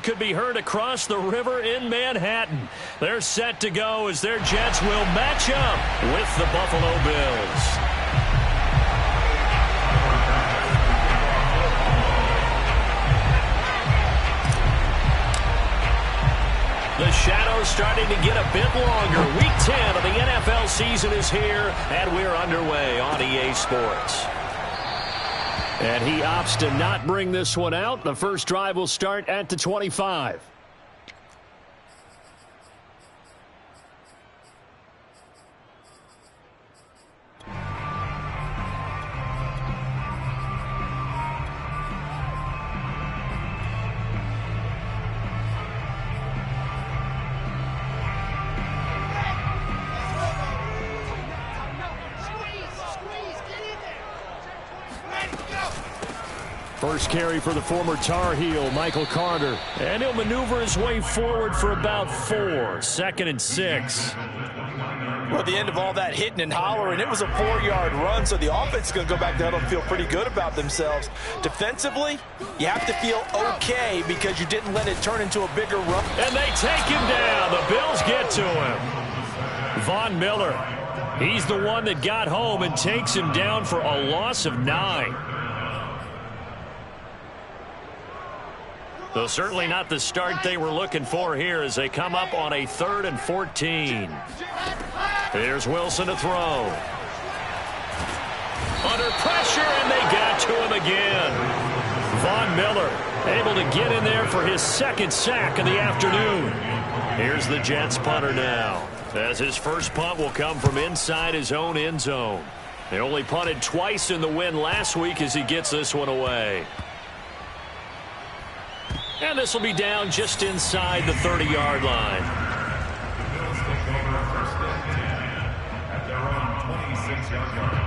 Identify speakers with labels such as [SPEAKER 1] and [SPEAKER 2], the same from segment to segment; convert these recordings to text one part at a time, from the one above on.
[SPEAKER 1] could be heard across the river in Manhattan. They're set to go as their Jets will match up with the Buffalo Bills. The shadow's starting to get a bit longer. Week 10 of the NFL season is here, and we're underway on EA Sports. And he opts to not bring this one out. The first drive will start at the 25. First carry for the former Tar Heel, Michael Carter. And he'll maneuver his way forward for about 4. 2nd and 6.
[SPEAKER 2] Well, at the end of all that hitting and hollering, it was a 4-yard run, so the offense is going to go back to huddle and feel pretty good about themselves. Defensively, you have to feel okay because you didn't let it turn into a bigger run.
[SPEAKER 1] And they take him down. The Bills get to him. Von Miller, he's the one that got home and takes him down for a loss of 9. So certainly not the start they were looking for here as they come up on a 3rd and 14. Here's Wilson to throw. Under pressure, and they got to him again. Von Miller able to get in there for his 2nd sack of the afternoon. Here's the Jets punter now, as his first punt will come from inside his own end zone. They only punted twice in the win last week as he gets this one away. And this will be down just inside the 30-yard line.
[SPEAKER 3] Bills take over first and 10 at their own 26-yard line.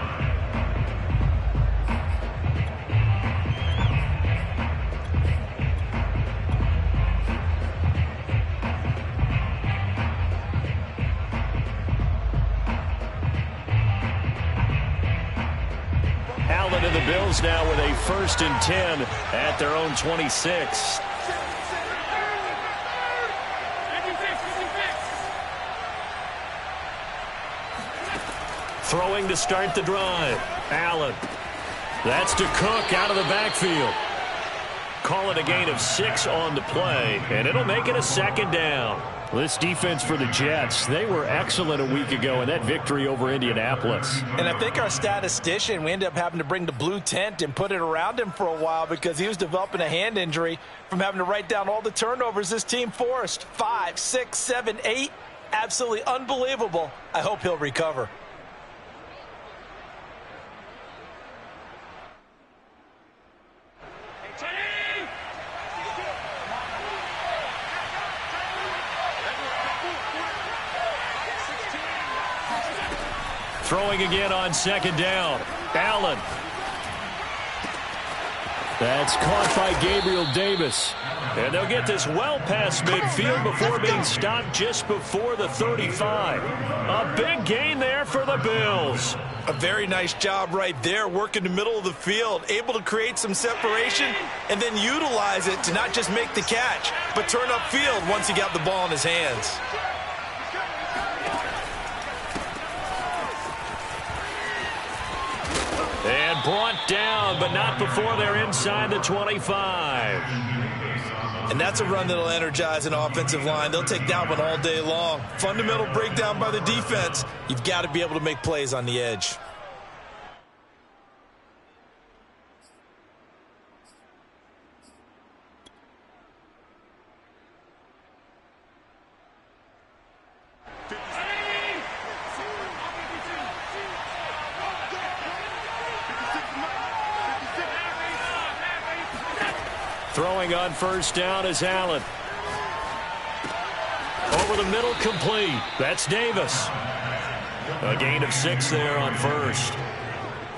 [SPEAKER 1] Allen and the Bills now with a 1st and 10 at their own 26. Throwing to start the drive. Allen. That's to Cook out of the backfield. Call it a gain of 6 on the play, and it'll make it a 2nd down. This defense for the Jets, they were excellent a week ago in that victory over Indianapolis.
[SPEAKER 2] And I think our statistician, we ended up having to bring the blue tent and put it around him for a while because he was developing a hand injury from having to write down all the turnovers this team forced. 5, 6, 7, 8. Absolutely unbelievable. I hope he'll recover.
[SPEAKER 1] Throwing again on 2nd down. Allen. That's caught by Gabriel Davis. And they'll get this well past midfield before being stopped just before the 35. A big gain there for the Bills.
[SPEAKER 2] A very nice job right there, working the middle of the field, able to create some separation and then utilize it to not just make the catch, but turn upfield once he got the ball in his hands.
[SPEAKER 1] And brought down, but not before they're inside the 25.
[SPEAKER 2] And that's a run that'll energize an offensive line. They'll take that one all day long. Fundamental breakdown by the defense. You've got to be able to make plays on the edge.
[SPEAKER 1] Throwing on 1st down is Allen. Over the middle, complete. That's Davis. A gain of 6 there on 1st.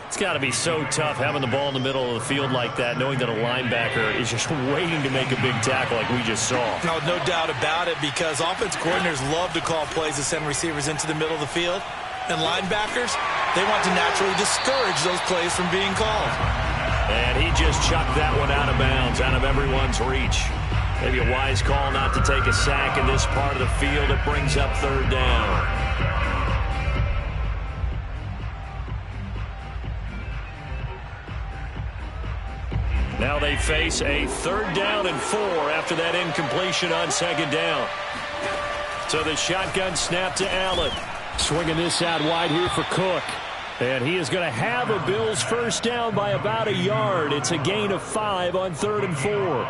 [SPEAKER 1] It's got to be so tough having the ball in the middle of the field like that, knowing that a linebacker is just waiting to make a big tackle like we just saw.
[SPEAKER 2] No doubt about it, because offense coordinators love to call plays to send receivers into the middle of the field. And linebackers, they want to naturally discourage those plays from being called.
[SPEAKER 1] And he just chucked that one out of bounds, out of everyone's reach. Maybe a wise call not to take a sack in this part of the field. It brings up third down. Now they face a 3rd down and 4 after that incompletion on 2nd down. So the shotgun snap to Allen. Swinging this out wide here for Cook. And he is going to have a Bills first down by about a yard. It's a gain of 5 on 3rd and 4.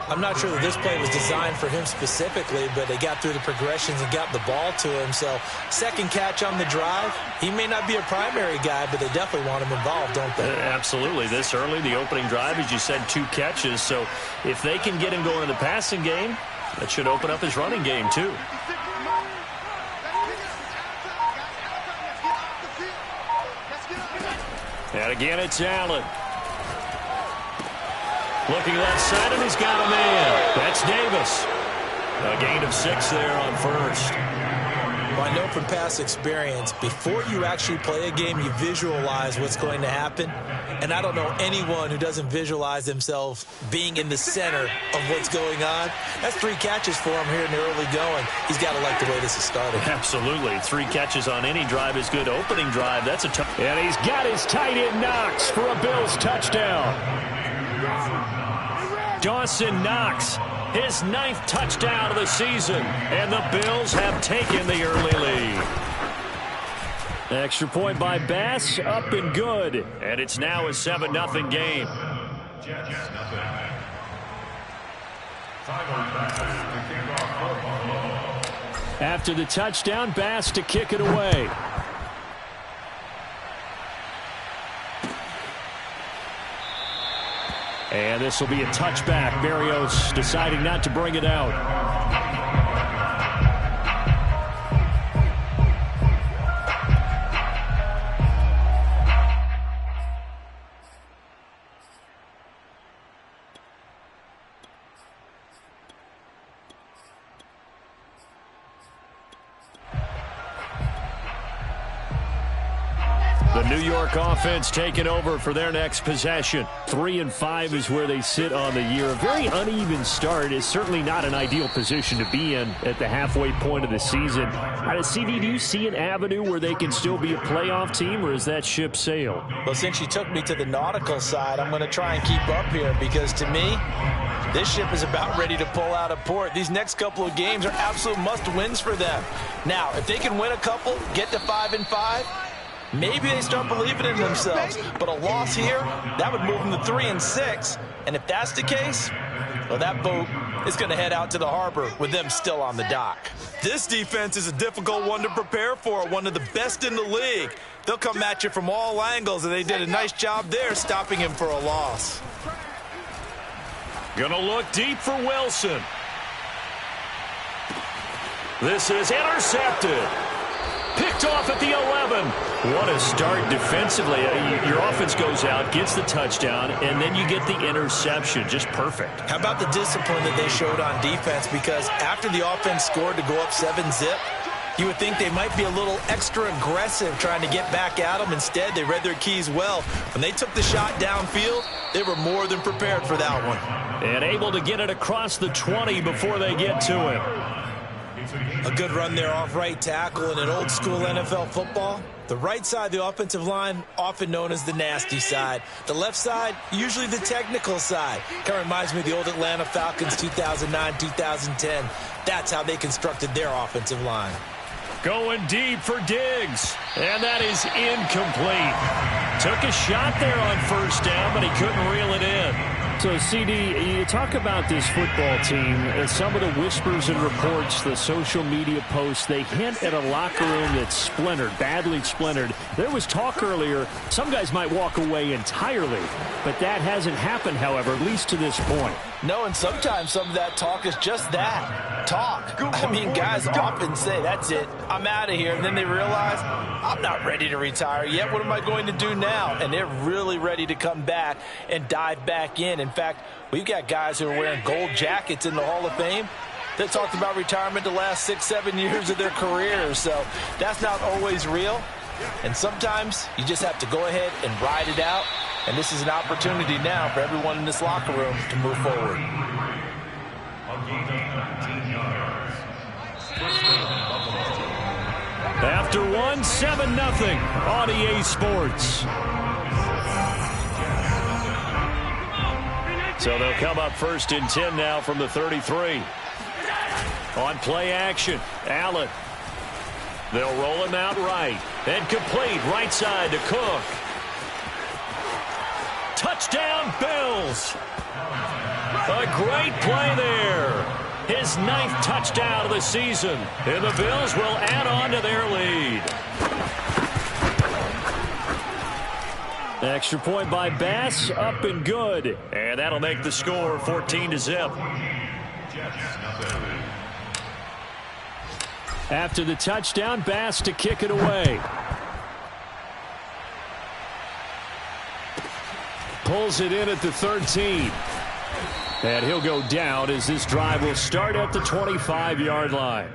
[SPEAKER 2] I'm not sure that this play was designed for him specifically, but they got through the progressions and got the ball to him. So, second catch on the drive. He may not be a primary guy, but they definitely want him involved, don't they?
[SPEAKER 1] Absolutely. This early, the opening drive, as you said, 2 catches. So, if they can get him going in the passing game, that should open up his running game, too. And again, it's Allen. Looking left side, and he's got a man. That's Davis. A gain of 6 there on 1st.
[SPEAKER 2] Well, I know from past experience, before you actually play a game, you visualize what's going to happen. And I don't know anyone who doesn't visualize themselves being in the center of what's going on. That's 3 catches for him here in the early going. He's got to like the way this is started.
[SPEAKER 1] Absolutely. 3 catches on any drive is good. Opening drive, that's a tough. And he's got his tight end Knox for a Bills touchdown. Dawson Knox, his 9th touchdown of the season, and the Bills have taken the early lead. Extra point by Bass, up and good, and it's now a 7-0 game. After the touchdown, Bass to kick it away. And this will be a touchback. Berrios deciding not to bring it out. The New York offense taking over for their next possession. 3-5 is where they sit on the year. A very uneven start is certainly not an ideal position to be in at the halfway point of the season. CD, do you see an avenue where they can still be a playoff team, or is that ship sailed?
[SPEAKER 2] Well, since you took me to the nautical side, I'm going to try and keep up here because to me, this ship is about ready to pull out of port. These next couple of games are absolute must-wins for them. Now, if they can win a couple, get to 5-5, maybe they start believing in themselves. But a loss here, that would move them to 3-6. And if that's the case, well, that boat is going to head out to the harbor with them still on the dock. This defense is a difficult one to prepare for, one of the best in the league. They'll come at you from all angles, and they did a nice job there stopping him for a loss.
[SPEAKER 1] Gonna look deep for Wilson. This is intercepted. Picked off at the 11. What a start defensively. Your offense goes out, gets the touchdown, and then you get the interception. Just perfect.
[SPEAKER 2] How about the discipline that they showed on defense? Because after the offense scored to go up 7-zip, you would think they might be a little extra aggressive trying to get back at them. Instead, they read their keys well. When they took the shot downfield, they were more than prepared for that one.
[SPEAKER 1] And able to get it across the 20 before they get to him.
[SPEAKER 2] A good run there off right tackle in an old school NFL football. The right side of the offensive line, often known as the nasty side. The left side, usually the technical side. Kind of reminds me of the old Atlanta Falcons 2009-2010. That's how they constructed their offensive line.
[SPEAKER 1] Going deep for Diggs. And that is incomplete. Took a shot there on first down, but he couldn't reel it in. So, CD, you talk about this football team, and some of the whispers and reports, the social media posts, they hint at a locker room that's splintered, badly splintered. There was talk earlier, some guys might walk away entirely, but that hasn't happened, however, at least to this point.
[SPEAKER 2] No, and sometimes some of that talk is just that, talk. I mean, guys often say, that's it, I'm out of here, and then they realize, I'm not ready to retire yet. What am I going to do now? And they're really ready to come back and dive back in. In fact, we've got guys who are wearing gold jackets in the Hall of Fame that talked about retirement the last 6-7 years of their careers. So that's not always real. And sometimes you just have to go ahead and ride it out. And this is an opportunity now for everyone in this locker room to move forward.
[SPEAKER 3] A gain of 19 yards. First down, Buffalo.
[SPEAKER 1] After 7-0 on EA Sports. So they'll come up 1st and 10 now from the 33. On play action, Allen. They'll roll him out right. And complete right side to Cook. Touchdown, Bills. A great play there. His 9th touchdown of the season. And the Bills will add on to their lead. Extra point by Bass, up and good. And that'll make the score 14-0. After the touchdown, Bass to kick it away. Pulls it in at the 13. And he'll go down as this drive will start at the 25-yard line.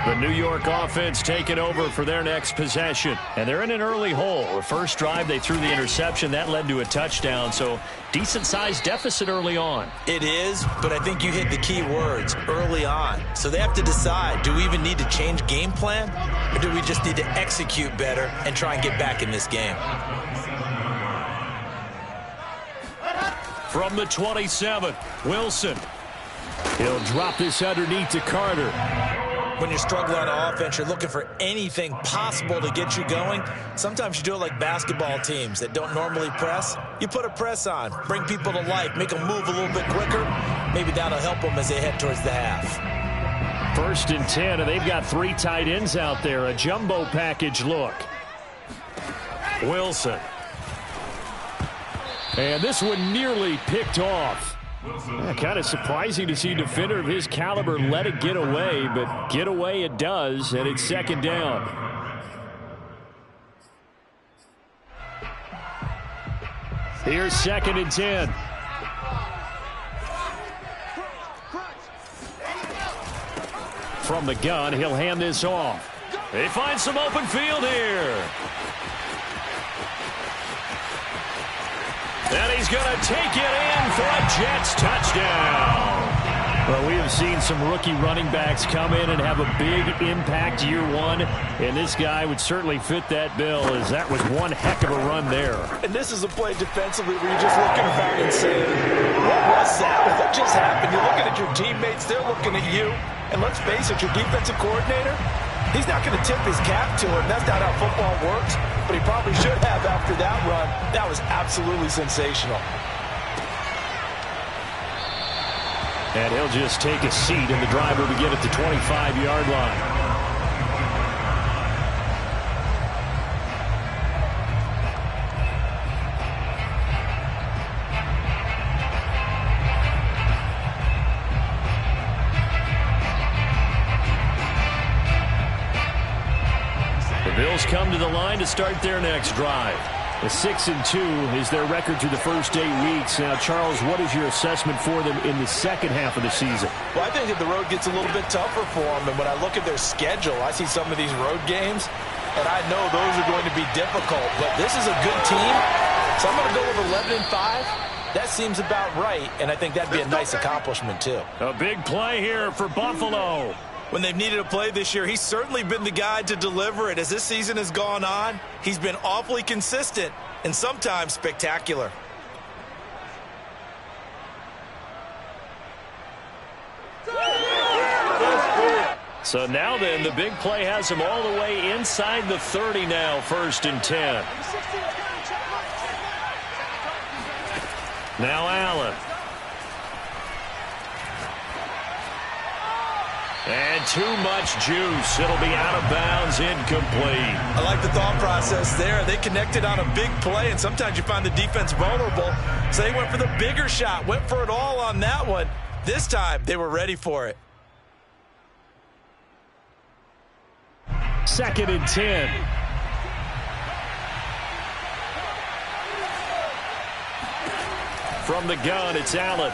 [SPEAKER 1] The New York offense taking over for their next possession. And they're in an early hole. The first drive, they threw the interception. That led to a touchdown. So decent-sized deficit early on.
[SPEAKER 2] It is, but I think you hit the key words, early on. So they have to decide, do we even need to change game plan? Or do we just need to execute better and try and get back in this game?
[SPEAKER 1] From the 27, Wilson. He'll drop this underneath to Carter.
[SPEAKER 2] When you're struggling on offense, you're looking for anything possible to get you going. Sometimes you do it like basketball teams that don't normally press. You put a press on, bring people to life, make them move a little bit quicker. Maybe that'll help them as they head towards the half.
[SPEAKER 1] 1st and 10, and they've got 3 tight ends out there. A jumbo package look. Wilson. And this one nearly picked off. Kind of surprising to see a defender of his caliber let it get away, but get away it does, and it's 2nd down. Here's 2nd and 10. From the gun, he'll hand this off. They find some open field here. And he's going to take it in for a Jets touchdown. Well, we have seen some rookie running backs come in and have a big impact year one, and this guy would certainly fit that bill, as that was one heck of a run there.
[SPEAKER 2] And this is a play defensively where you're just looking around and saying, what was that? What just happened? You're looking at your teammates, they're looking at you, and let's face it, your defensive coordinator, he's not going to tip his cap to him. That's not how football works, but he probably should have after that run. That was absolutely sensational.
[SPEAKER 1] And he'll just take a seat, and the drive will begin at the 25-yard line. Bills come to the line to start their next drive. A 6-2 is their record through the first 8 weeks. Now, Charles, what is your assessment for them in the second half of the season?
[SPEAKER 2] Well, I think that the road gets a little bit tougher for them. And when I look at their schedule, I see some of these road games, and I know those are going to be difficult. But this is a good team, so I'm going to go with 11-5. That seems about right, and I think that'd be a nice accomplishment, too.
[SPEAKER 1] A big play here for Buffalo.
[SPEAKER 2] When they've needed a play this year, he's certainly been the guy to deliver it. As this season has gone on, he's been awfully consistent and sometimes spectacular.
[SPEAKER 1] So now then, the big play has him all the way inside the 30 now, 1st and 10. Now Allen. And too much juice. It'll be out of bounds, incomplete.
[SPEAKER 2] I like the thought process there. They connected on a big play, and sometimes you find the defense vulnerable. So they went for the bigger shot, went for it all on that one. This time, they were ready for it.
[SPEAKER 1] 2nd and 10. From the gun, it's Allen.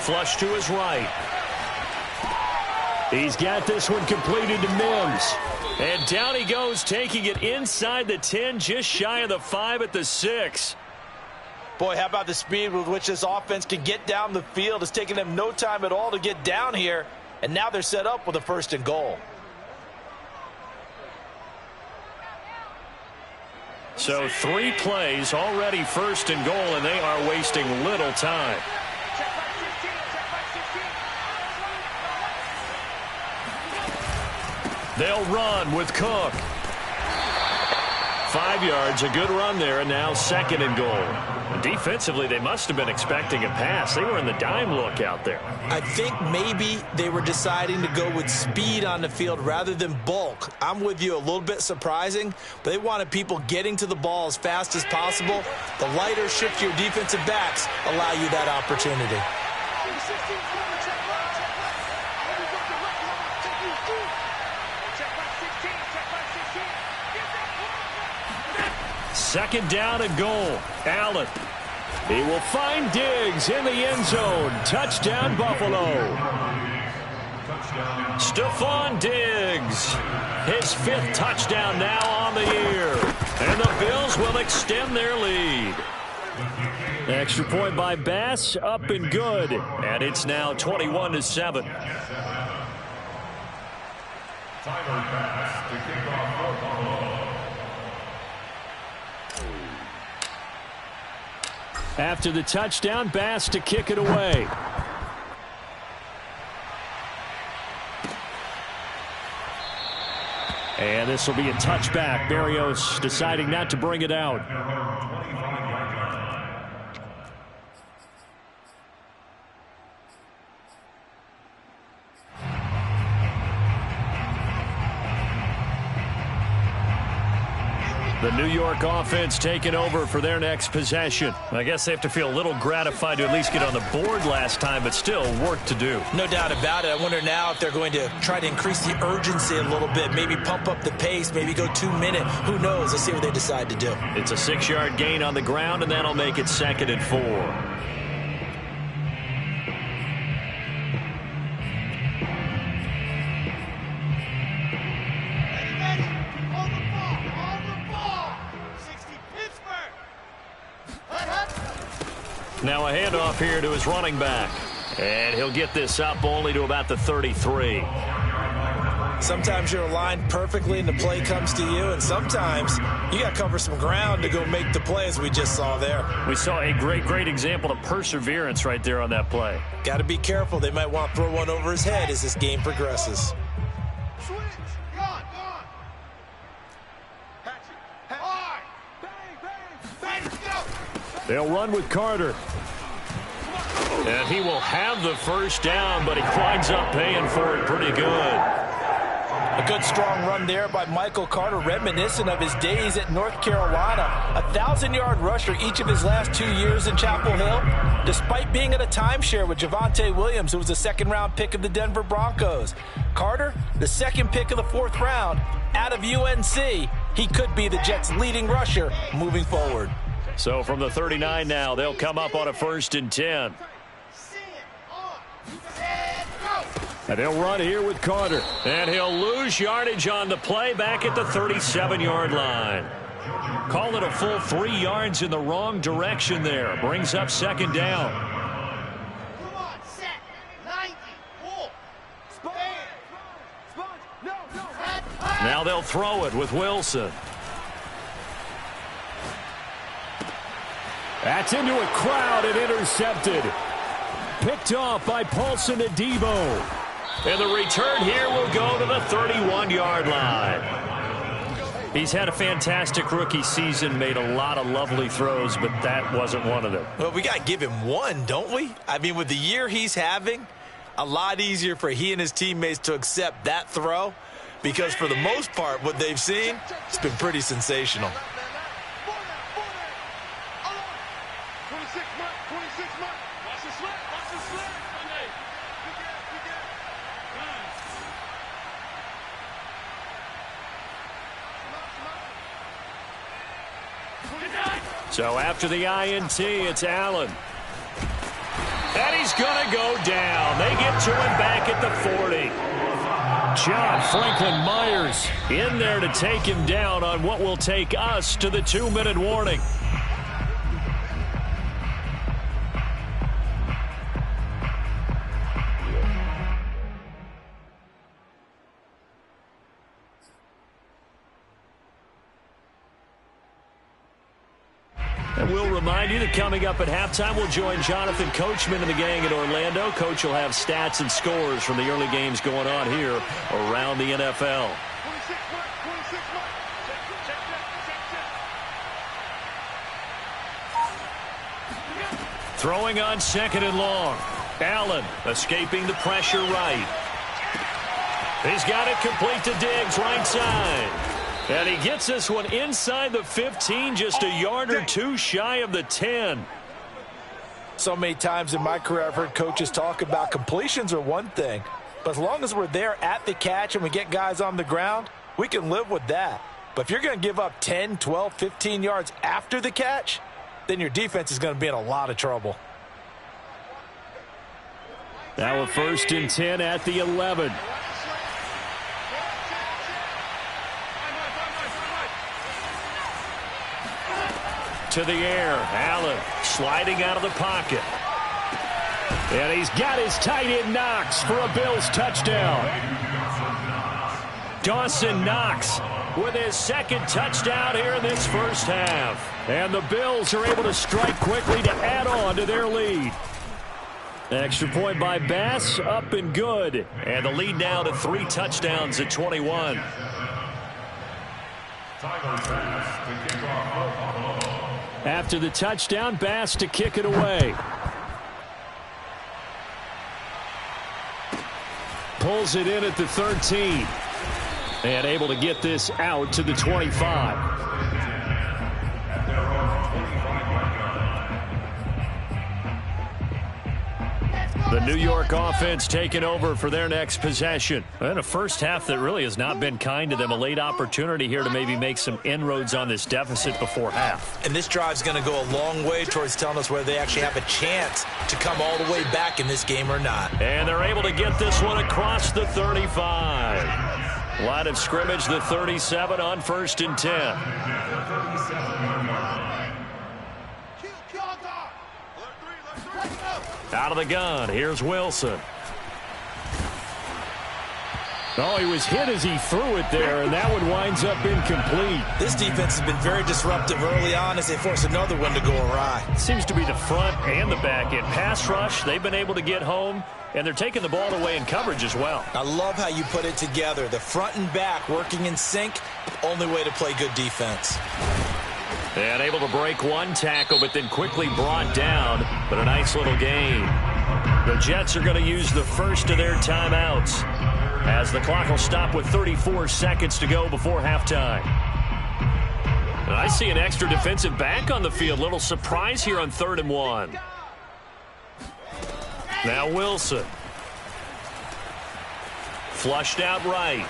[SPEAKER 1] Flush to his right. He's got this one completed to Mims. And down he goes, taking it inside the 10, just shy of the 5 at the 6.
[SPEAKER 2] Boy, how about the speed with which this offense can get down the field? It's taking them no time at all to get down here, and now they're set up with a 1st and goal.
[SPEAKER 1] So 3 plays, already 1st and goal, and they are wasting little time. They'll run with Cook. 5 yards, a good run there, and now 2nd and goal. Defensively, they must have been expecting a pass. They were in the dime look out there.
[SPEAKER 2] I think maybe they were deciding to go with speed on the field rather than bulk. I'm with you, a little bit surprising, but they wanted people getting to the ball as fast as possible. The lighter, shiftier defensive backs allow you that opportunity.
[SPEAKER 1] Second down and goal. Allen. He will find Diggs in the end zone. Touchdown, Buffalo. Stephon Diggs. His 5th touchdown now on the year. And the Bills will extend their lead. Extra point by Bass, up and good. And it's now 21-7.
[SPEAKER 3] Tyler Bass to kick off for Buffalo.
[SPEAKER 1] After the touchdown, Bass to kick it away. And this will be a touchback. Berrios deciding not to bring it out. The New York offense taking over for their next possession. I guess they have to feel a little gratified to at least get on the board last time, but still work to do.
[SPEAKER 2] No doubt about it. I wonder now if they're going to try to increase the urgency a little bit, maybe pump up the pace, maybe go 2-minute. Who knows? Let's see what they decide to do.
[SPEAKER 1] It's a 6-yard gain on the ground, and that'll make it 2nd and 4. Now a handoff here to his running back. And he'll get this up only to about the 33.
[SPEAKER 2] Sometimes you're aligned perfectly and the play comes to you, and sometimes you got to cover some ground to go make the play, as we just saw there.
[SPEAKER 1] We saw a great example of perseverance right there on that play.
[SPEAKER 2] Got to be careful. They might want to throw one over his head as this game progresses.
[SPEAKER 1] They'll run with Carter. And he will have the 1st down, but he winds up paying for it pretty good.
[SPEAKER 2] A good strong run there by Michael Carter, reminiscent of his days at North Carolina. A 1,000-yard rusher each of his last 2 years in Chapel Hill, despite being in a timeshare with Javonte Williams, who was a 2nd-round pick of the Denver Broncos. Carter, the 2nd pick of the 4th round, out of UNC. He could be the Jets' leading rusher moving forward.
[SPEAKER 1] So from the 39 now, they'll come up on a 1st and 10. And they'll run here with Carter. And he'll lose yardage on the play back at the 37-yard line. Call it a full 3 yards in the wrong direction there. Brings up 2nd down. Now they'll throw it with Wilson. That's into a crowd and intercepted. Picked off by Paulson Adebo. And the return here will go to the 31-yard line. He's had a fantastic rookie season, made a lot of lovely throws, but that wasn't one of them.
[SPEAKER 2] Well, we got to give him one, don't we? I mean, with the year he's having, a lot easier for he and his teammates to accept that throw, because for the most part, what they've seen, it's been pretty sensational.
[SPEAKER 1] So after the INT, it's Allen. And he's going to go down. They get to him back at the 40. John Franklin Myers in there to take him down on what will take us to the 2-minute warning. And we'll remind you that coming up at halftime, we'll join Jonathan Coachman and the gang in Orlando. Coach will have stats and scores from the early games going on here around the NFL. Throwing on 2nd and long. Allen escaping the pressure right. He's got it complete to Diggs, right side. And he gets this one inside the 15, just a yard or two shy of the 10.
[SPEAKER 2] So many times in my career I've heard coaches talk about completions are one thing, but as long as we're there at the catch and we get guys on the ground, we can live with that. But if you're going to give up 10, 12, 15 yards after the catch, then your defense is going to be in a lot of trouble.
[SPEAKER 1] Now a 1st and 10 at the 11. To the air. Allen sliding out of the pocket. And he's got his tight end Knox for a Bills touchdown. Dawson Knox with his 2nd touchdown here in this first half. And the Bills are able to strike quickly to add on to their lead. Extra point by Bass, up and good. And the lead now to 3 touchdowns at 21. After the touchdown, Bass to kick it away. Pulls it in at the 13. And able to get this out to the 25. The New York offense taking over for their next possession. And a first half that really has not been kind to them. A late opportunity here to maybe make some inroads on this deficit before half.
[SPEAKER 2] And this drive's going to go a long way towards telling us whether they actually have a chance to come all the way back in this game or not.
[SPEAKER 1] And they're able to get this one across the 35. Line of scrimmage, the 37 on 1st and 10. Out of the gun, here's Wilson. Oh, he was hit as he threw it there, and that one winds up incomplete.
[SPEAKER 2] This defense has been very disruptive early on as they force another one to go awry.
[SPEAKER 1] Seems to be the front and the back end. Pass rush, they've been able to get home, and they're taking the ball away in coverage as well.
[SPEAKER 2] I love how you put it together. The front and back working in sync, only way to play good defense.
[SPEAKER 1] And able to break one tackle, but then quickly brought down. But a nice little gain. The Jets are going to use the first of their timeouts, as the clock will stop with 34 seconds to go before halftime. And I see an extra defensive back on the field. Little surprise here on 3rd and 1. Now Wilson. Flushed out right.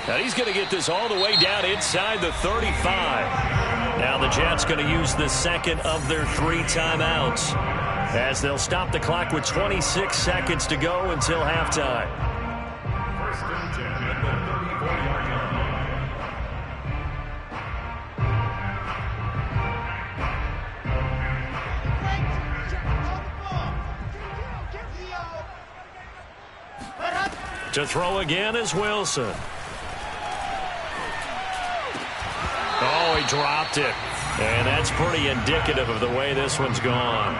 [SPEAKER 1] Now he's going to get this all the way down inside the 35. Now the Jets going to use the 2nd of their 3 timeouts, as they'll stop the clock with 26 seconds to go until halftime.
[SPEAKER 3] 1st and 10 at the 34-yard line.
[SPEAKER 1] To throw again is Wilson. Oh, he dropped it. And that's pretty indicative of the way this one's gone.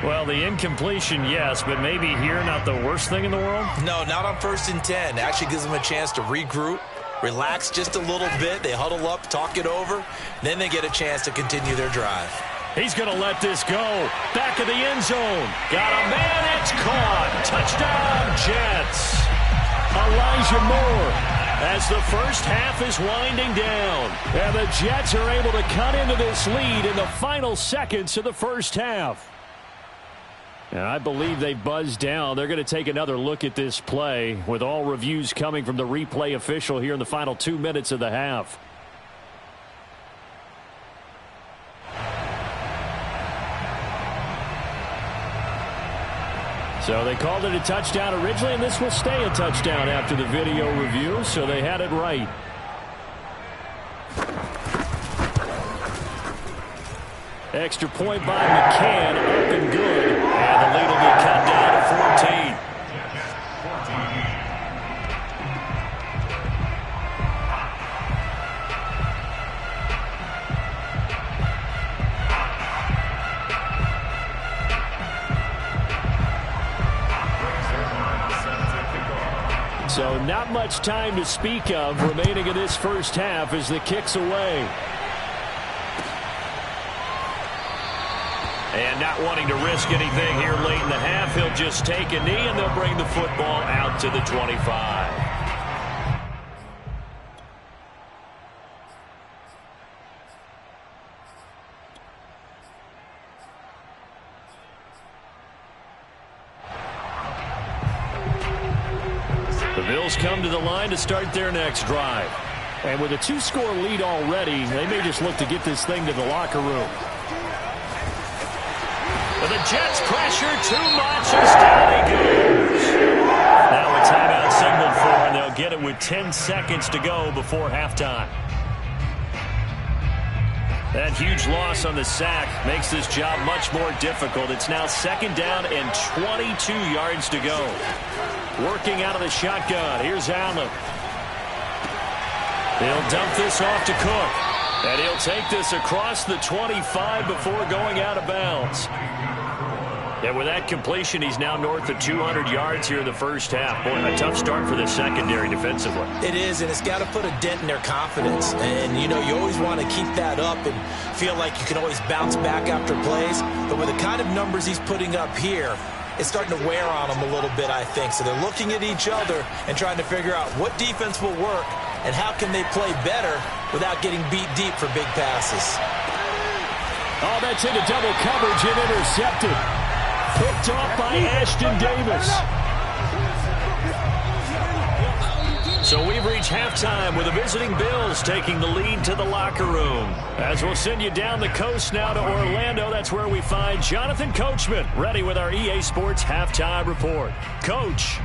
[SPEAKER 1] Well, the incompletion, yes, but maybe here not the worst thing in the world?
[SPEAKER 2] No, not on 1st and 10. Actually gives them a chance to regroup, relax just a little bit. They huddle up, talk it over. Then they get a chance to continue their drive.
[SPEAKER 1] He's going to let this go. Back of the end zone. Got a man. It's caught. Touchdown, Jets. Elijah Moore, as the first half is winding down. And the Jets are able to cut into this lead in the final seconds of the first half. And I believe they buzzed down. They're going to take another look at this play, with all reviews coming from the replay official here in the final 2 minutes of the half. So they called it a touchdown originally, and this will stay a touchdown after the video review, so they had it right. Extra point by McCann, up and good. And the lead will be cut down to 14. So not much time to speak of remaining in this first half as the kick's away. And not wanting to risk anything here late in the half, he'll just take a knee and they'll bring the football out to the 25. The Bills come to the line to start their next drive. And with a 2-score lead already, they may just look to get this thing to the locker room. But the Jets pressure too much as down he goes. Now a timeout signaled for, and they'll get it with 10 seconds to go before halftime. That huge loss on the sack makes this job much more difficult. It's now 2nd down and 22 yards to go. Working out of the shotgun. Here's Allen. He'll dump this off to Cook. And he'll take this across the 25 before going out of bounds. And with that completion, he's now north of 200 yards here in the first half. Boy, a tough start for the secondary defensively.
[SPEAKER 2] It is, and it's got to put a dent in their confidence. And, you know, you always want to keep that up and feel like you can always bounce back after plays. But with the kind of numbers he's putting up here, it's starting to wear on them a little bit, I think. So they're looking at each other and trying to figure out what defense will work and how can they play better without getting beat deep for big passes.
[SPEAKER 1] Oh, that's into double coverage and intercepted. Picked off by Ashton Davis. So we've reached halftime with the visiting Bills taking the lead to the locker room. As we'll send you down the coast now to Orlando, that's where we find Jonathan Coachman ready with our EA Sports Halftime Report. Coach.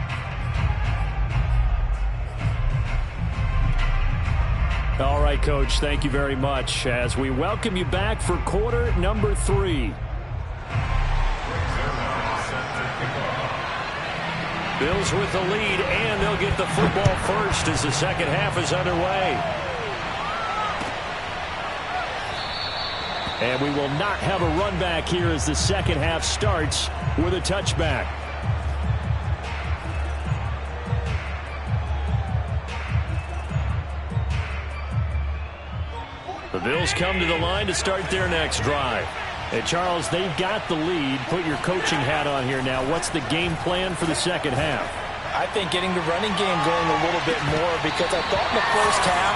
[SPEAKER 1] All right, Coach, thank you very much as we welcome you back for quarter number 3. Bills with the lead, and they'll get the football first as the second half is underway. And we will not have a run back here as the second half starts with a touchback. The Bills come to the line to start their next drive. Hey, Charles, they've got the lead. Put your coaching hat on here now. What's the game plan for the second half?
[SPEAKER 2] I think getting the running game going a little bit more, because I thought in the first half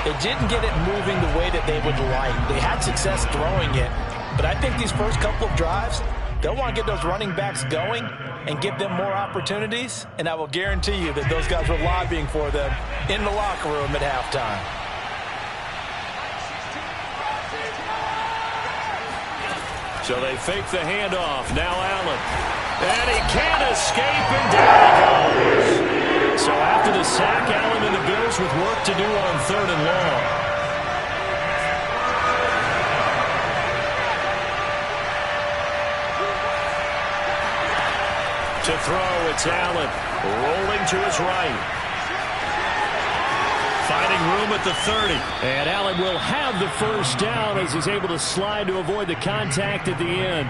[SPEAKER 2] they didn't get it moving the way that they would like. They had success throwing it, but I think these first couple of drives, they'll want to get those running backs going and give them more opportunities, and I will guarantee you that those guys were lobbying for them in the locker room at halftime.
[SPEAKER 1] So they fake the handoff. Now Allen. And he can't escape, and down he goes. So after the sack, Allen and the Bills with work to do on 3rd and long. To throw, it's Allen. Rolling to his right. Finding room at the 30. And Allen will have the first down as he's able to slide to avoid the contact at the end.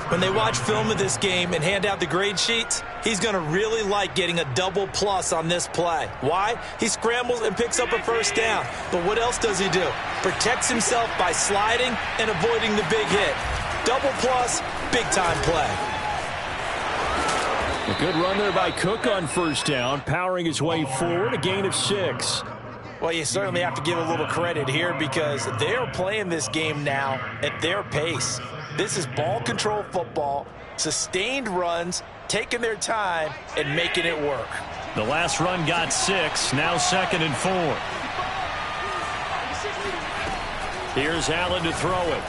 [SPEAKER 2] When they watch film of this game and hand out the grade sheets, he's going to really like getting a double plus on this play. Why? He scrambles and picks up a first down. But what else does he do? Protects himself by sliding and avoiding the big hit. Double plus, big-time play.
[SPEAKER 1] A good run there by Cook on first down, powering his way forward, a gain of 6.
[SPEAKER 2] Well, you certainly have to give a little credit here because they're playing this game now at their pace. This is ball control football, sustained runs, taking their time, and making it work.
[SPEAKER 1] The last run got 6, now 2nd and 4. Here's Allen to throw it.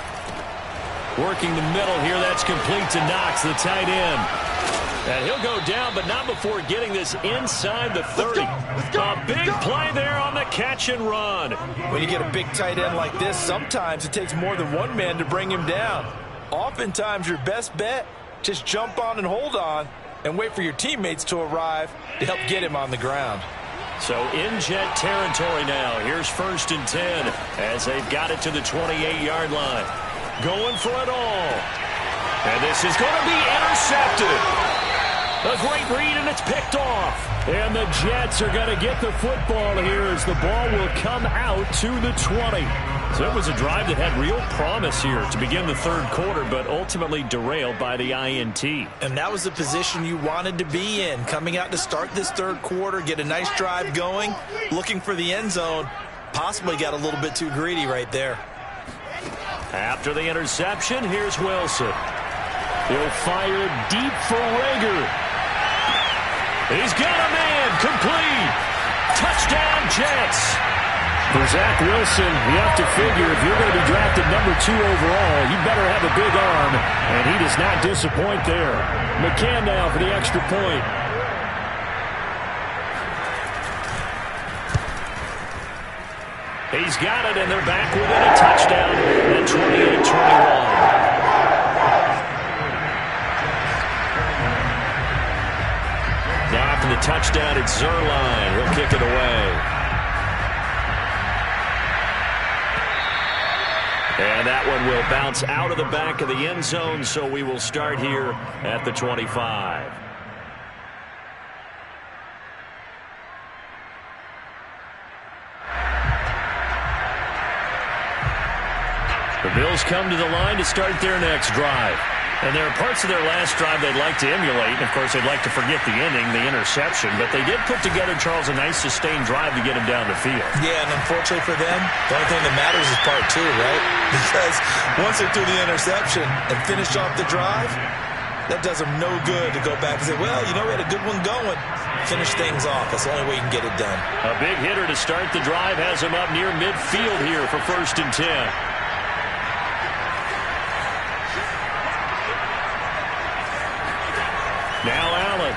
[SPEAKER 1] Working the middle here, that's complete to Knox, the tight end. And he'll go down, but not before getting this inside the 30. A big play there on the catch and run.
[SPEAKER 2] When you get a big tight end like this, sometimes it takes more than one man to bring him down. Oftentimes, your best bet, just jump on and hold on and wait for your teammates to arrive to help get him on the ground.
[SPEAKER 1] So in Jet territory now. Here's 1st and 10 as they've got it to the 28-yard line. Going for it all. And this is going to be intercepted. A great read, and it's picked off. And the Jets are going to get the football here as the ball will come out to the 20. So it was a drive that had real promise here to begin the third quarter, but ultimately derailed by the INT.
[SPEAKER 2] And that was the position you wanted to be in, coming out to start this third quarter, get a nice drive going, looking for the end zone. Possibly got a little bit too greedy right there.
[SPEAKER 1] After the interception, here's Wilson. He'll fire deep for Rager. He's got a man, complete. Touchdown, Jets. For Zach Wilson, you have to figure if you're going to be drafted number 2 overall, you better have a big arm, and he does not disappoint there. McCann now for the extra point. He's got it, and they're back within a touchdown at 28-21. Now after the touchdown, it's Zuerlein. He'll kick it away. And that one will bounce out of the back of the end zone, so we will start here at the 25. The Bills come to the line to start their next drive. And there are parts of their last drive they'd like to emulate. And, of course, they'd like to forget the ending, the interception. But they did put together, Charles, a nice sustained drive to get him down the field.
[SPEAKER 2] Yeah, and unfortunately for them, the only thing that matters is part 2, right? Because once they threw the interception and finished off the drive, that does them no good to go back and say, well, you know, we had a good one going. Finish things off. That's the only way you can get it done.
[SPEAKER 1] A big hitter to start the drive has him up near midfield here for 1st and 10. Now Allen.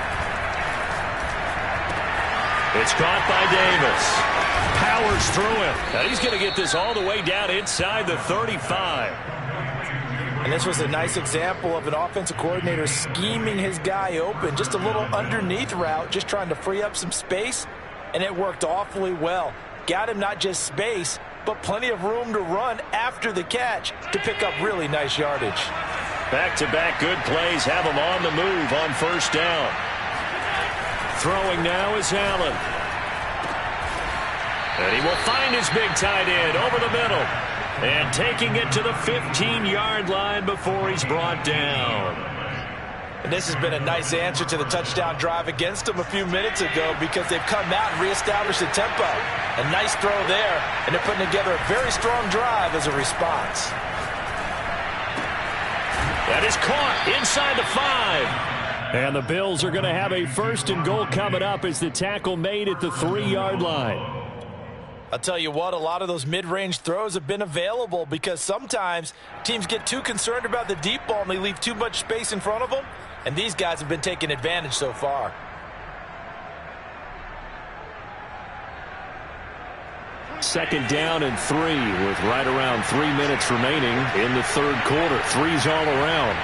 [SPEAKER 1] It's caught by Davis. Powers through him. Now he's going to get this all the way down inside the 35.
[SPEAKER 2] And this was a nice example of an offensive coordinator scheming his guy open. Just a little underneath route, just trying to free up some space. And it worked awfully well. Got him not just space, but plenty of room to run after the catch to pick up really nice yardage.
[SPEAKER 1] Back-to-back good plays have him on the move on 1st down. Throwing now is Allen. And he will find his big tight end over the middle. And taking it to the 15-yard line before he's brought down.
[SPEAKER 2] And this has been a nice answer to the touchdown drive against them a few minutes ago because they've come out and reestablished the tempo. A nice throw there, and they're putting together a very strong drive as a response.
[SPEAKER 1] That is caught inside the 5. And the Bills are going to have a 1st and goal coming up as the tackle made at the 3-yard line.
[SPEAKER 2] I'll tell you what, a lot of those mid-range throws have been available because sometimes teams get too concerned about the deep ball and they leave too much space in front of them, and these guys have been taking advantage so far.
[SPEAKER 1] Second down and 3 with right around 3 minutes remaining in the third quarter. 3's all around.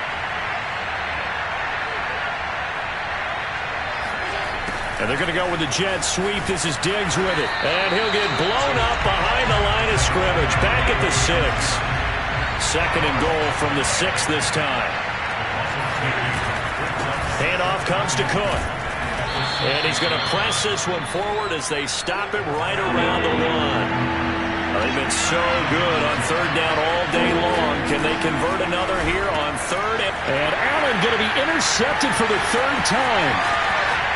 [SPEAKER 1] And they're going to go with the jet sweep. This is Diggs with it. And he'll get blown up behind the line of scrimmage. Back at the 6. 2nd and goal from the 6 this time. Handoff comes to Cook. And he's going to press this one forward as they stop him right around the 1. They've been so good on 3rd down all day long. Can they convert another here on 3rd? And Allen going to be intercepted for the 3rd time.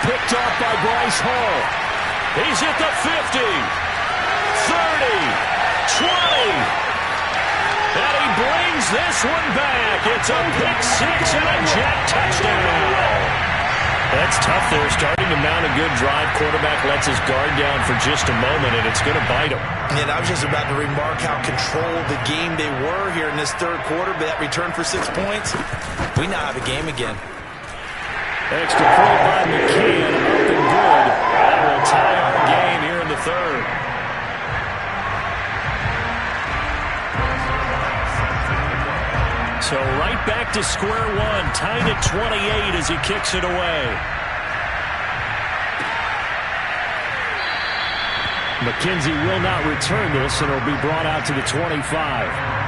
[SPEAKER 1] Picked off by Bryce Hall. He's at the 50, 30, 20. And he brings this one back. It's a pick 6 and a Jet touchdown. That's tough there. Starting to mount a good drive. Quarterback lets his guard down for just a moment, and it's going to bite him.
[SPEAKER 2] And I was just about to remark how controlled the game they were here in this third quarter. But that return for 6 points, we now have a game again.
[SPEAKER 1] Extra point by McKeon, up and good. That will tie our game here in the third. So right back to square one, tied at 28 as he kicks it away. McKenzie will not return this, and it'll be brought out to the 25.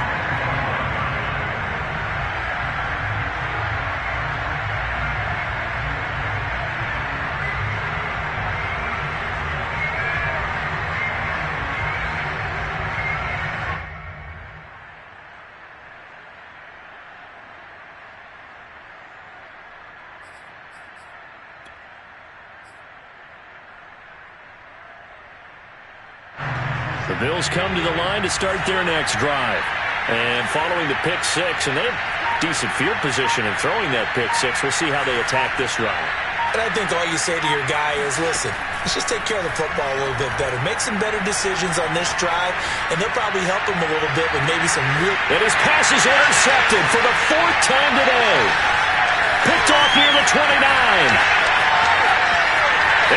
[SPEAKER 1] The Bills come to the line to start their next drive. And following the pick six, and they have decent field position in throwing that pick six. We'll see how they attack this drive.
[SPEAKER 2] And I think all you say to your guy is, listen, let's just take care of the football a little bit better. Make some better decisions on this drive, and they'll probably help him a little bit with maybe some real...
[SPEAKER 1] And his pass is intercepted for the fourth time today. Picked off near the 29.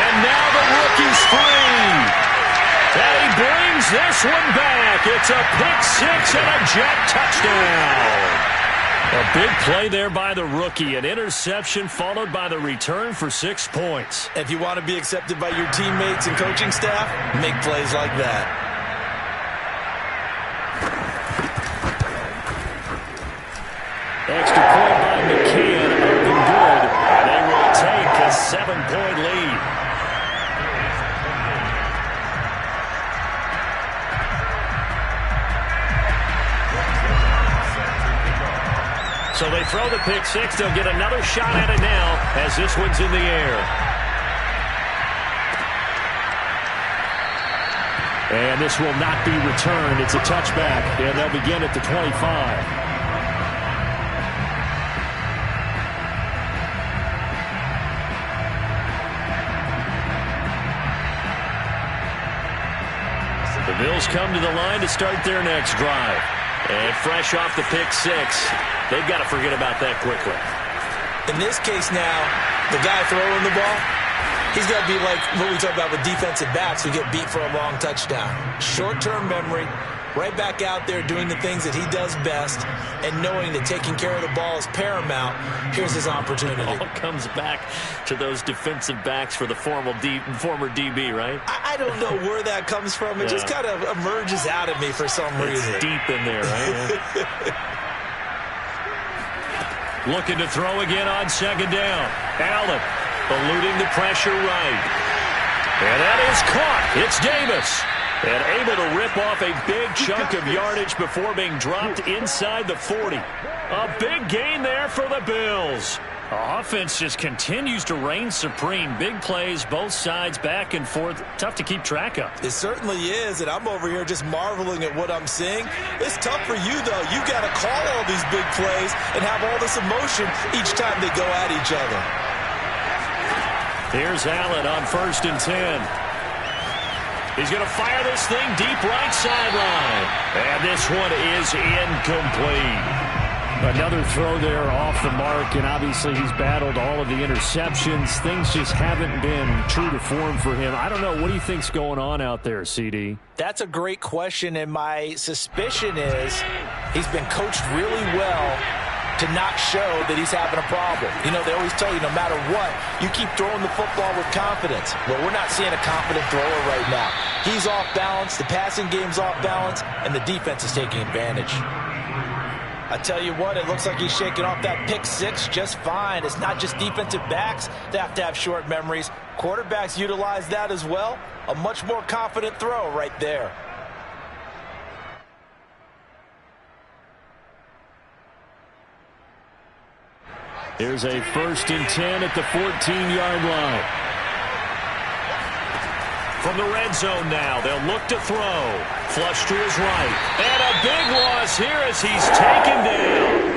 [SPEAKER 1] And now the rookie's free. And he brings this one back. It's a pick six and a Jet touchdown. A big play there by the rookie. An interception followed by the return for 6 points.
[SPEAKER 2] If you want to be accepted by your teammates and coaching staff, make plays like that.
[SPEAKER 1] Extra point by McKeon, up and good. And they will take a 7-point lead. So they throw the pick six. They'll get another shot at it now as this one's in the air. And this will not be returned. It's a touchback, and they'll begin at the 25. The Bills come to the line to start their next drive. And fresh off the pick six, they've got to forget about that quickly.
[SPEAKER 2] In this case now, the guy throwing the ball, he's got to be like what we talk about with defensive backs who get beat for a long touchdown. Short-term memory, right back out there doing the things that he does best, and knowing that taking care of the ball is paramount. Here's his opportunity.
[SPEAKER 1] It all comes back to those defensive backs for the former DB, right?
[SPEAKER 2] I don't know where that comes from. It just kind of emerges out of me for some reason.
[SPEAKER 1] It's deep in there, right? Looking to throw again on second down. Allen eluding the pressure right. And that is caught. It's Davis. And able to rip off a big chunk of yardage before being dropped inside the 40. A big gain there for the Bills. The offense just continues to reign supreme. Big plays, both sides, back and forth. Tough to keep track of.
[SPEAKER 2] It certainly is, and I'm over here just marveling at what I'm seeing. It's tough for you, though. You've got to call all these big plays and have all this emotion each time they go at each other.
[SPEAKER 1] Here's Allen on 1st and 10. He's going to fire this thing deep right sideline. And this one is incomplete. Another throw there off the mark, and obviously he's battled all of the interceptions. Things just haven't been true to form for him. I don't know. What do you think's going on out there, CD?
[SPEAKER 2] That's a great question, and my suspicion is he's been coached really well to not show that he's having a problem. You know, they always tell you no matter what, you keep throwing the football with confidence. Well, we're not seeing a confident thrower right now. He's off balance, the passing game's off balance, and the defense is taking advantage. I tell you what, it looks like he's shaking off that pick six just fine. It's not just defensive backs that have to have short memories. Quarterbacks utilize that as well. A much more confident throw right there.
[SPEAKER 1] Here's a 1st and 10 at the 14-yard line. From the red zone now, they'll look to throw. Flush to his right. And a big loss here as he's taken down.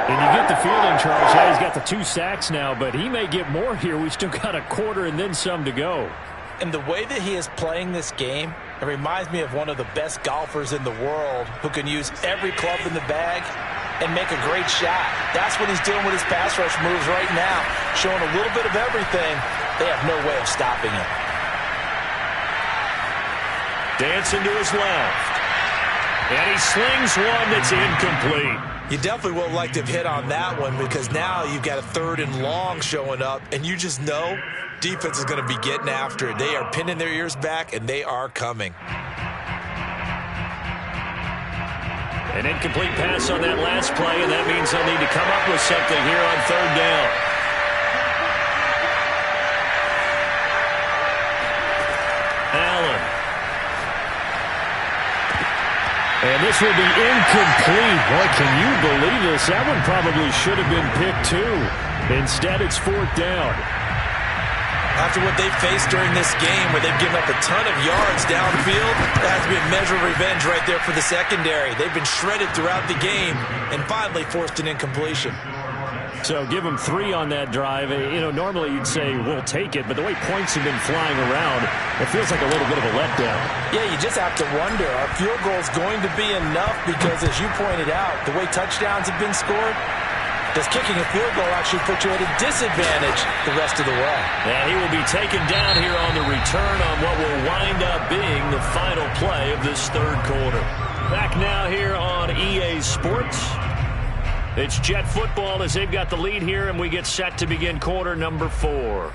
[SPEAKER 1] And you get the feeling, Charles, yeah, he's got the 2 sacks now, but he may get more here. We still got a quarter and then some to go.
[SPEAKER 2] And the way that he is playing this game, it reminds me of one of the best golfers in the world who can use every club in the bag and make a great shot. That's what he's doing with his pass rush moves right now, showing a little bit of everything. They have no way of stopping him.
[SPEAKER 1] Dancing to his left. And he slings one that's incomplete.
[SPEAKER 2] You definitely would like to have hit on that one, because now you've got a 3rd and long showing up, and you just know defense is going to be getting after it. They are pinning their ears back, and they are coming.
[SPEAKER 1] An incomplete pass on that last play, and that means they'll need to come up with something here on 3rd down. Allen. And this will be incomplete. Boy, can you believe this? That one probably should have been picked too. Instead, it's 4th down.
[SPEAKER 2] After what they've faced during this game, where they've given up a ton of yards downfield, that has to be a measure of revenge right there for the secondary. They've been shredded throughout the game and finally forced an incompletion.
[SPEAKER 1] So give them 3 on that drive. You know, normally you'd say, we'll take it, but the way points have been flying around, it feels like a little bit of a letdown.
[SPEAKER 2] Yeah, you just have to wonder, are field goals going to be enough? Because as you pointed out, the way touchdowns have been scored, does kicking a field goal actually put you at a disadvantage the rest of the way?
[SPEAKER 1] And he will be taken down here on the return on what will wind up being the final play of this 3rd quarter. Back now here on EA Sports. It's Jet football as they've got the lead here, and we get set to begin quarter number 4.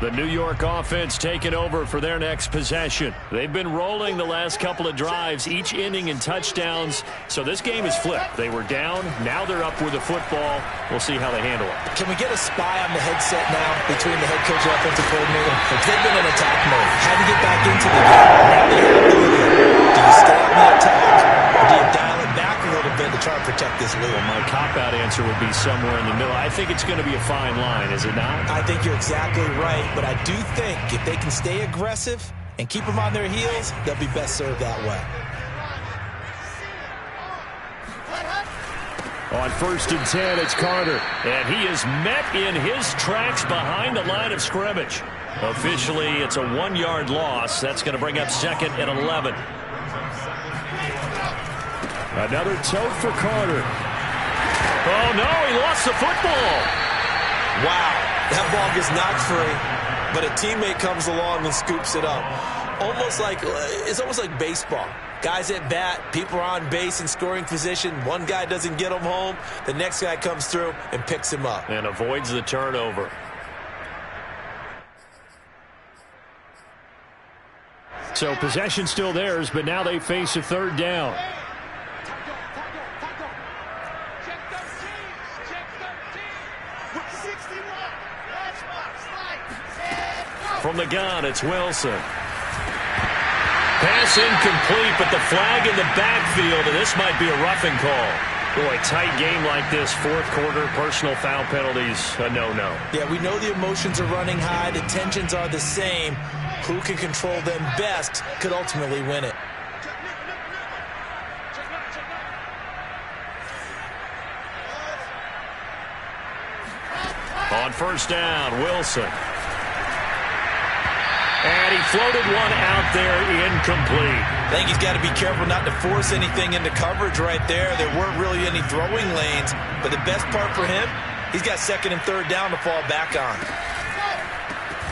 [SPEAKER 1] The New York offense taking over for their next possession. They've been rolling the last couple of drives, each inning in touchdowns. So this game is flipped. They were down. Now they're up with the football. We'll see how they handle it.
[SPEAKER 2] Can we get a spy on the headset now between the head coach and offensive coordinator? They've been in attack mode. Had to get back into the game. Now they have the lead. Do you stay on the attack, or do you dial it back a little bit to try and protect this lead?
[SPEAKER 1] Well, my cop-out answer would be somewhere in the middle. I think it's going to be a fine line, is it not?
[SPEAKER 2] I think you're exactly right, but I do think if they can stay aggressive and keep them on their heels, they'll be best served that way.
[SPEAKER 1] On 1st and 10, it's Carter. And he is met in his tracks behind the line of scrimmage. Officially, it's a 1-yard loss. That's going to bring up 2nd and 11. Another tote for Carter. Oh, no, he lost the football.
[SPEAKER 2] Wow, that ball gets knocked free, but a teammate comes along and scoops it up. It's almost like baseball. Guys at bat, people are on base in scoring position. One guy doesn't get him home. The next guy comes through and picks him up.
[SPEAKER 1] And avoids the turnover. So possession still theirs, but now they face a 3rd down. From the gun, it's Wilson. Pass incomplete, but the flag in the backfield, and this might be a roughing call. Boy, tight game like this, 4th quarter, personal foul penalties, a no-no.
[SPEAKER 2] Yeah, we know the emotions are running high, the tensions are the same. Who can control them best could ultimately win it.
[SPEAKER 1] On 1st down, Wilson. And he floated one out there, incomplete.
[SPEAKER 2] I think he's got to be careful not to force anything into coverage right there. There weren't really any throwing lanes, but the best part for him, he's got 2nd and 3rd down to fall back on.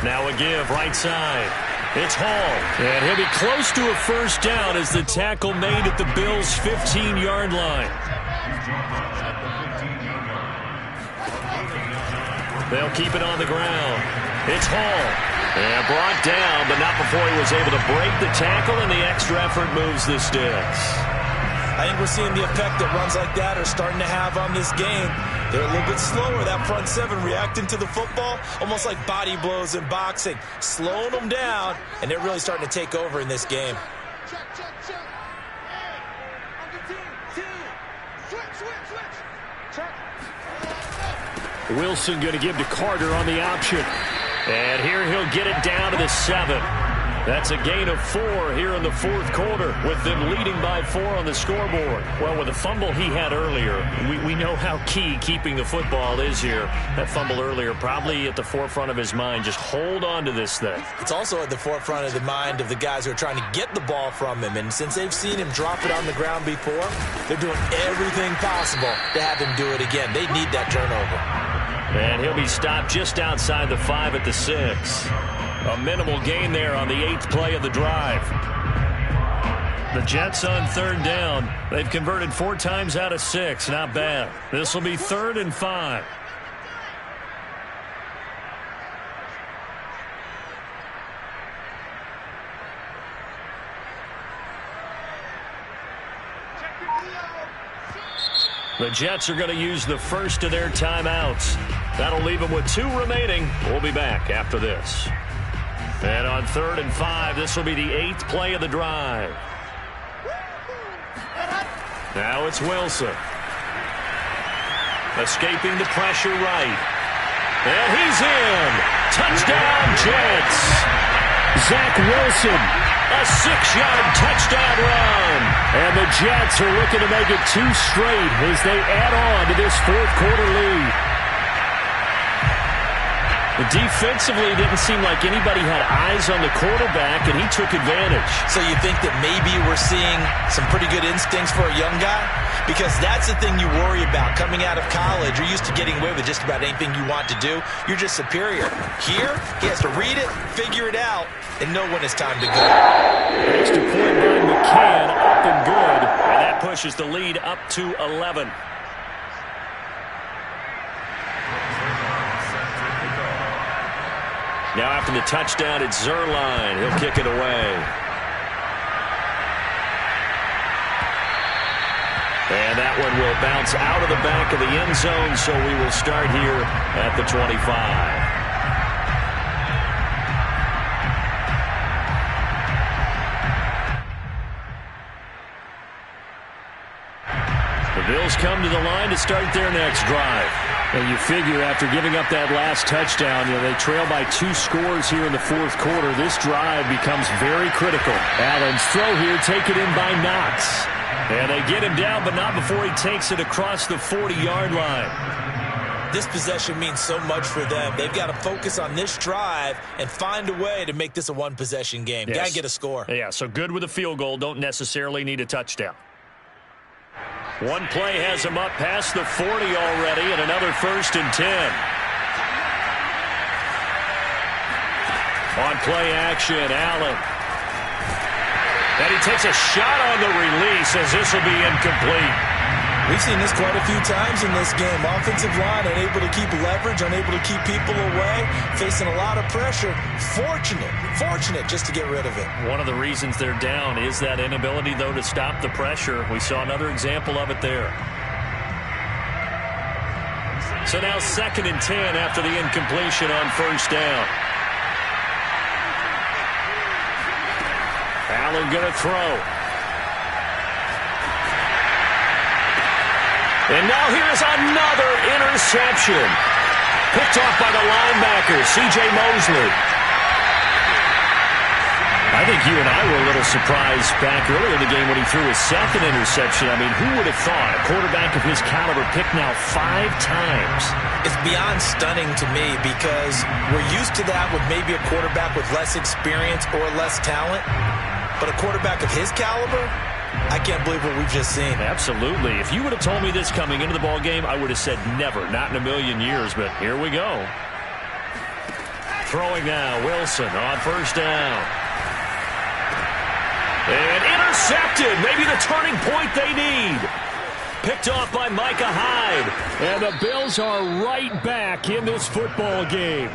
[SPEAKER 1] Now a give, right side. It's Hall, and he'll be close to a 1st down as the tackle made at the Bills' 15-yard line. They'll keep it on the ground. It's Hall. And brought down, but not before he was able to break the tackle, and the extra effort moves the sticks.
[SPEAKER 2] I think we're seeing the effect that runs like that are starting to have on this game. They're a little bit slower, that front 7, reacting to the football, almost like body blows in boxing, slowing them down, and they're really starting to take over in this game.
[SPEAKER 1] Wilson going to give to Carter on the option. And here he'll get it down to the 7. That's a gain of 4 here in the fourth quarter, with them leading by 4 on the scoreboard. Well, with the fumble he had earlier, we know how key keeping the football is here. That fumble earlier probably at the forefront of his mind. Just hold on to this thing.
[SPEAKER 2] It's also at the forefront of the mind of the guys who are trying to get the ball from him. And since they've seen him drop it on the ground before, they're doing everything possible to have him do it again. They need that turnover.
[SPEAKER 1] And he'll be stopped just outside the 5 at the 6. A minimal gain there on the 8th play of the drive. The Jets on 3rd down. They've converted 4 times out of 6. Not bad. This will be 3rd and 5. The Jets are going to use the first of their timeouts. That'll leave them with 2 remaining. We'll be back after this. And on 3rd and 5, this will be the 8th play of the drive. Now it's Wilson. Escaping the pressure right. And he's in. Touchdown, Jets. Zach Wilson, a 6-yard touchdown run. And the Jets are looking to make it 2 straight as they add on to this fourth quarter lead. Defensively, it didn't seem like anybody had eyes on the quarterback, and he took advantage.
[SPEAKER 2] So you think that maybe we're seeing some pretty good instincts for a young guy? Because that's the thing you worry about. Coming out of college, you're used to getting away with just about anything you want to do. You're just superior. Here, he has to read it, figure it out, and know when it's time to go.
[SPEAKER 1] Extra point by McCann, up and good. And that pushes the lead up to 11. Now after the touchdown, it's Zuerlein. He'll kick it away. And that one will bounce out of the back of the end zone, so we will start here at the 25. The Bills come to the line to start their next drive. And you figure after giving up that last touchdown, they trail by 2 scores here in the fourth quarter. This drive becomes very critical. Allen's throw here, taken in by Knox. And they get him down, but not before he takes it across the 40-yard line.
[SPEAKER 2] This possession means so much for them. They've got to focus on this drive and find a way to make this a one-possession game.
[SPEAKER 1] Yes.
[SPEAKER 2] Got to get a score.
[SPEAKER 1] Yeah, so good with a field goal. Don't necessarily need a touchdown. One play has him up past the 40 already, and another 1st and 10. On play action, Allen. And he takes a shot on the release as this will be incomplete.
[SPEAKER 2] We've seen this quite a few times in this game. Offensive line unable to keep leverage, unable to keep people away, facing a lot of pressure. Fortunate just to get rid of it.
[SPEAKER 1] One of the reasons they're down is that inability, though, to stop the pressure. We saw another example of it there. So now 2nd and 10 after the incompletion on 1st down. Allen going to throw. And now here's another interception. Picked off by the linebacker, C.J. Mosley. I think you and I were a little surprised back earlier in the game when he threw his 2nd interception. I mean, who would have thought a quarterback of his caliber picked now 5 times?
[SPEAKER 2] It's beyond stunning to me because we're used to that with maybe a quarterback with less experience or less talent. But a quarterback of his caliber, I can't believe what we've just seen.
[SPEAKER 1] Absolutely. If you would have told me this coming into the ball game, I would have said never, not in a million years, but here we go. Throwing now, Wilson on 1st down. And intercepted, maybe the turning point they need. Picked off by Micah Hyde. And the Bills are right back in this football game.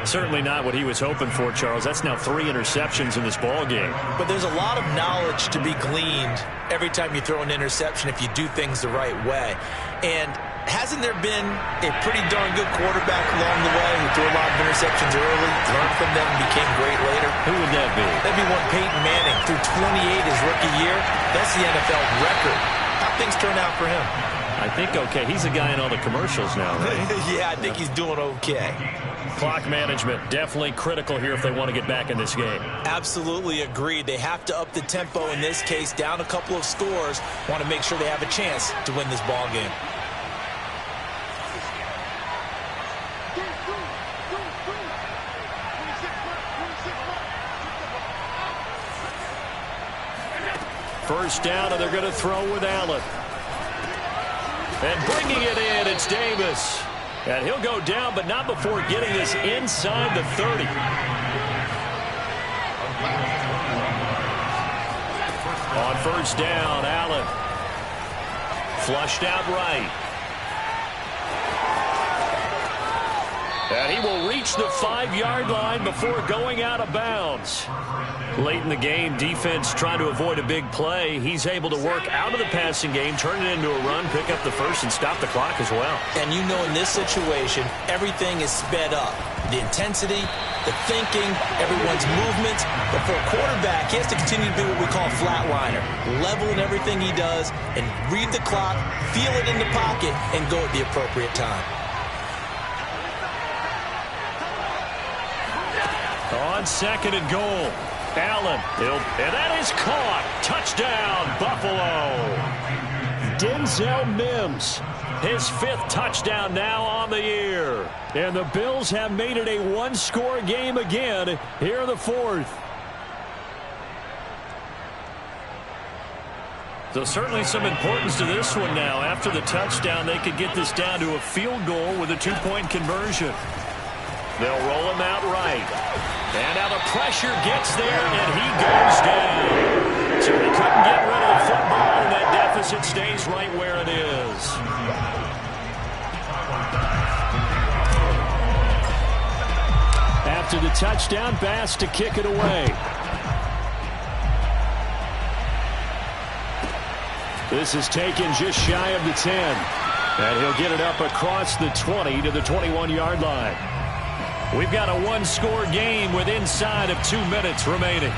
[SPEAKER 1] Certainly not what he was hoping for, Charles. That's now 3 interceptions in this ball game.
[SPEAKER 2] But there's a lot of knowledge to be gleaned every time you throw an interception if you do things the right way. And hasn't there been a pretty darn good quarterback along the way who threw a lot of interceptions early, learned from them, and became great later?
[SPEAKER 1] Who would that be?
[SPEAKER 2] That'd be one Peyton Manning. Threw 28 his rookie year. That's the NFL record. How things turn out for him?
[SPEAKER 1] I think okay. He's a guy in all the commercials now, right?
[SPEAKER 2] Yeah, I think he's doing okay.
[SPEAKER 1] Clock management definitely critical here if they want to get back in this game.
[SPEAKER 2] Absolutely agreed. They have to up the tempo in this case, down a couple of scores. Want to make sure they have a chance to win this ball game.
[SPEAKER 1] First down, and they're going to throw with Allen. And bringing it in, it's Davis. And he'll go down, but not before getting this inside the 30. On first down, Allen. Flushed out right. And he will reach the 5-yard line before going out of bounds. Late in the game, defense trying to avoid a big play. He's able to work out of the passing game, turn it into a run, pick up the first, and stop the clock as well.
[SPEAKER 2] And you know in this situation, everything is sped up. The intensity, the thinking, everyone's movements. But for a quarterback, he has to continue to be what we call a flatliner. Level in everything he does and read the clock, feel it in the pocket, and go at the appropriate time.
[SPEAKER 1] On second and goal, Allen, and that is caught. Touchdown, Buffalo. Denzel Mims, his 5th touchdown now on the year. And the Bills have made it a one-score game again here in the 4th. So certainly some importance to this one now. After the touchdown, they could get this down to a field goal with a 2-point conversion. They'll roll him out right. And now the pressure gets there, and he goes down. So they couldn't get rid of the football, and that deficit stays right where it is. After the touchdown, Bass to kick it away. This is taken just shy of the 10. And he'll get it up across the 20 to the 21-yard line. We've got a one-score game with inside of 2 minutes remaining.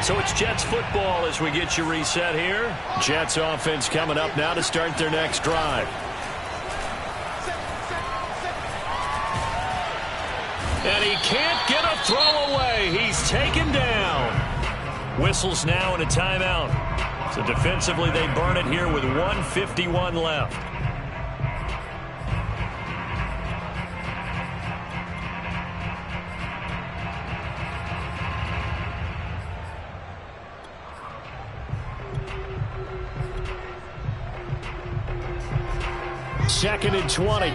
[SPEAKER 1] So it's Jets football as we get you reset here. Jets offense coming up now to start their next drive. And he can't get a throw away. He's taken down. Whistles now and a timeout. So defensively they burn it here with 1:51 left. Second and 20.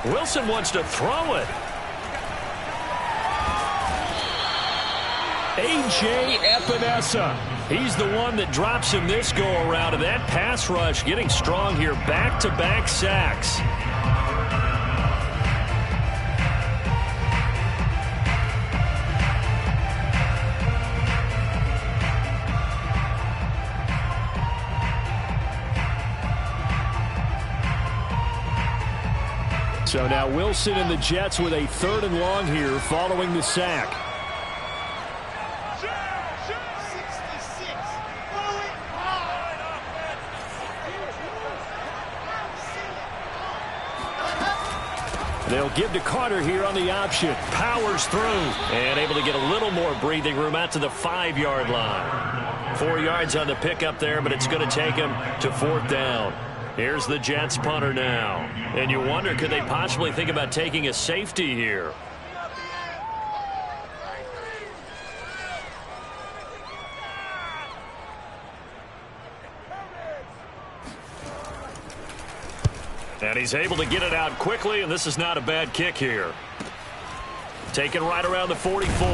[SPEAKER 1] Wilson wants to throw it. A.J. Epinesa. He's the one that drops him this go-around. And that pass rush getting strong here. Back-to-back sacks. So now Wilson and the Jets with a 3rd and long here following the sack. They'll give to Carter here on the option. Powers through. And able to get a little more breathing room out to the 5-yard line. 4 yards on the pickup there, but it's going to take him to 4th down. Here's the Jets punter now. And you wonder, could they possibly think about taking a safety here? And he's able to get it out quickly, and this is not a bad kick here. Taken right around the 44.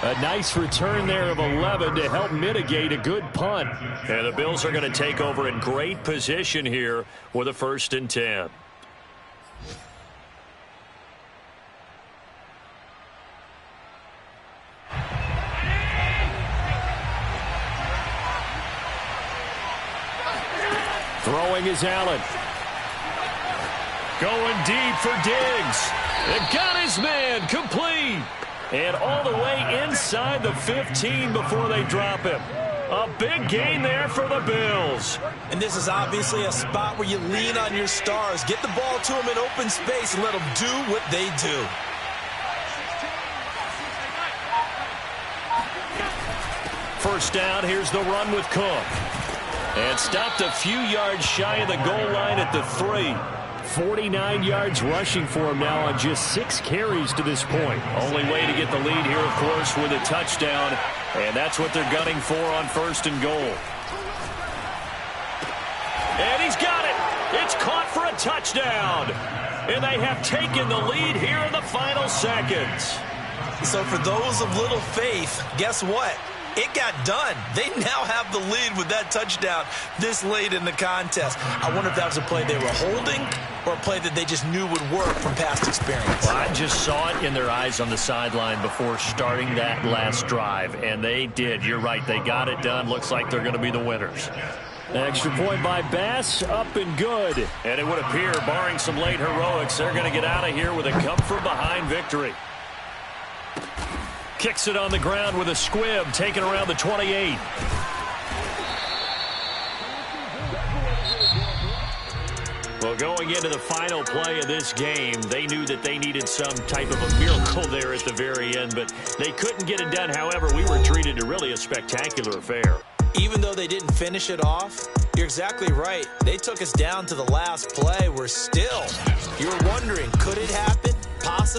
[SPEAKER 1] A nice return there of 11 to help mitigate a good punt. And the Bills are going to take over in great position here with a 1st and 10. Throwing is Allen. Going deep for Diggs. They've got his man complete. And all the way inside the 15 before they drop him. A big gain there for the Bills.
[SPEAKER 2] And this is obviously a spot where you lean on your stars. Get the ball to them in open space and let them do what they do.
[SPEAKER 1] First down, here's the run with Cook. And stopped a few yards shy of the goal line at the 3. 49 yards rushing for him now on just 6 carries to this point. Only way to get the lead here, of course, with a touchdown. And that's what they're gunning for on 1st and goal. And he's got it. It's caught for a touchdown. And they have taken the lead here in the final seconds.
[SPEAKER 2] So for those of little faith, guess what? It got done. They now have the lead with that touchdown this late in the contest. I wonder if that was a play they were holding or a play that they just knew would work from past experience.
[SPEAKER 1] Well, I just saw it in their eyes on the sideline before starting that last drive, and they did. You're right. They got it done. Looks like they're going to be the winners. Extra point by Bass, up and good. And it would appear, barring some late heroics, they're going to get out of here with a come-from-behind victory. Kicks it on the ground with a squib, taken around the 28. Well, going into the final play of this game, they knew that they needed some type of a miracle there at the very end, but they couldn't get it done. However, we were treated to really a spectacular affair.
[SPEAKER 2] Even though they didn't finish it off, you're exactly right. They took us down to the last play. We're still, you're wondering, could it happen? Possibly.